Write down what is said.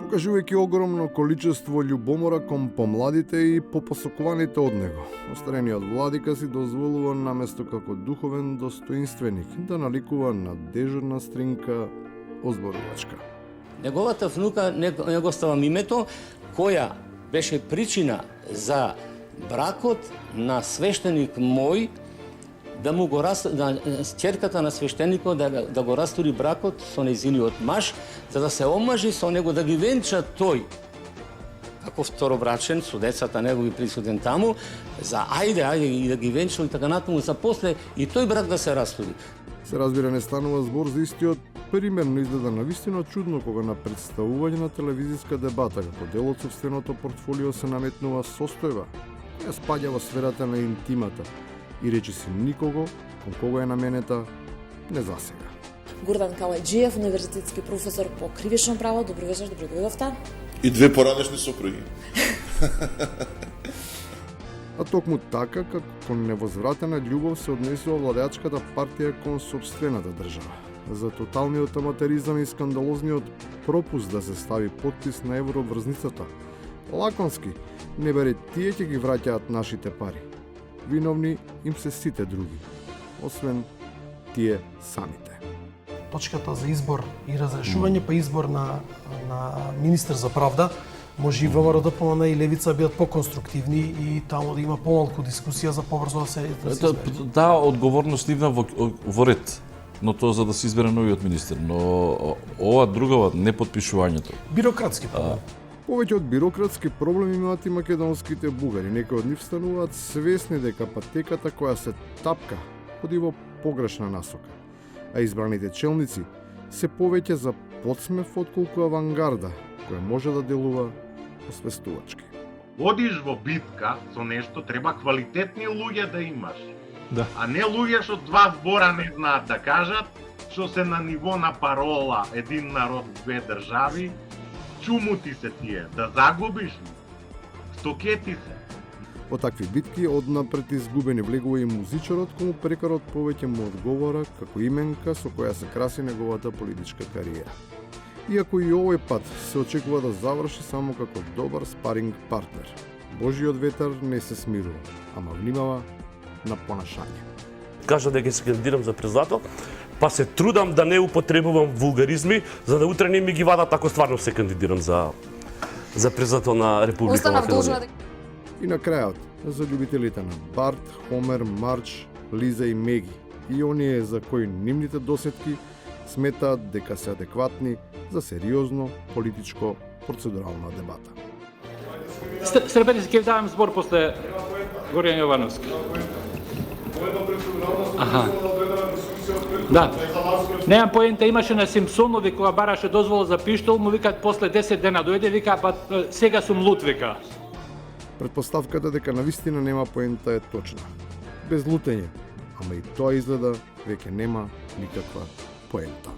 покажувајќи огромно количество љубомора кон помладите и попосокуваните од него. Остарениот владика си дозволува наместо како духовен достоинственик да наликува на дежурна стринка озборувачка. Неговата внука, не го ставам името, која беше причина за бракот на свештеник мој, да му го ќерката на свештеникот да го растури бракот со нејзиниот маж, за да се омажи со него, да ги венча тој како второбрачен со децата негови присутен таму, за ајде и да ги венча и така натаму, за после и тој брак да се растури. Се разбира, не станува збор за истиот пример, но изгледа навистина чудно кога на представување на телевизиска дебата како дел од собственото портфолио се наметнува состојба која спаѓа во сферата на интимата и речиси никого кон кого е наменета не засега. Гурдан Калајджиев, универзитетски професор по кривично право. Добро вечер, добро дојдовте. И две поранешни сопруги. А токму така, како кон невозвратена љубов се однесува владеачката партија кон собствената држава. За тоталниот аматеризам и скандалозниот пропуст да се стави подпис на евроврзницата. Лаконски, не бере тие ќе ги враќаат нашите пари. Виновни им се сите други, освен тие самите. Точката за избор и разрешување па избор на министер за правда, може и ВМРО-ДПМН и Левица бидат поконструктивни и таму да има помалку дискусија за побрзо да се избере. Таа одговорност нивна во ред, но тоа за да се избере новиот министер, но ова другава не подпишувањето. Бирократски проблем. Повеќе од бирократски проблеми имаат и македонските бугари. Некои од нив стануваат свесни дека патеката која се тапка ходи во погрешна насока, а избраните челници се повеќе за подсмев отколку авангарда, која може да делува освестувачки. Водиш во битка со нешто, треба квалитетни луѓе да имаш. Да. А не луѓе што два збора не знаат да кажат, што се на ниво на парола един народ, две држави. Чумути се тие, да загубиш, што ке ти се? Во такви битки однапред изгубени влегува и музичарот, кому прекарот повеќе му одговора како именка со која се краси неговата политичка кариера. Иако и овој пат се очекува да заврши само како добар спаринг партнер. Божиот ветар не се смирува, ама внимава на понашање. Кажа дека се кандидирам за председател, па се трудам да не употребувам вулгаризми, за да утре не ми ги вадат ако стварно се кандидирам за председател на Република Македонија. И на крајот, за љубителите на Барт, Хомер, Марч, Лиза и Меги, и оние за кои нивните досетки сметаат дека се адекватни за сериозно политичко процедурална дебата. Сребрени ќе давам збор после Горијан Јовановски. Аха. Да. Немам поента, имаше на Симпсонови кога бараше дозвола за пиштол, му викаат после 10 дена дојде, вика, па сега сум лут, вика. Предпоставката дека навистина нема поента е точна. Без лутење, ама и тоа изгледа веќе нема никаква поента.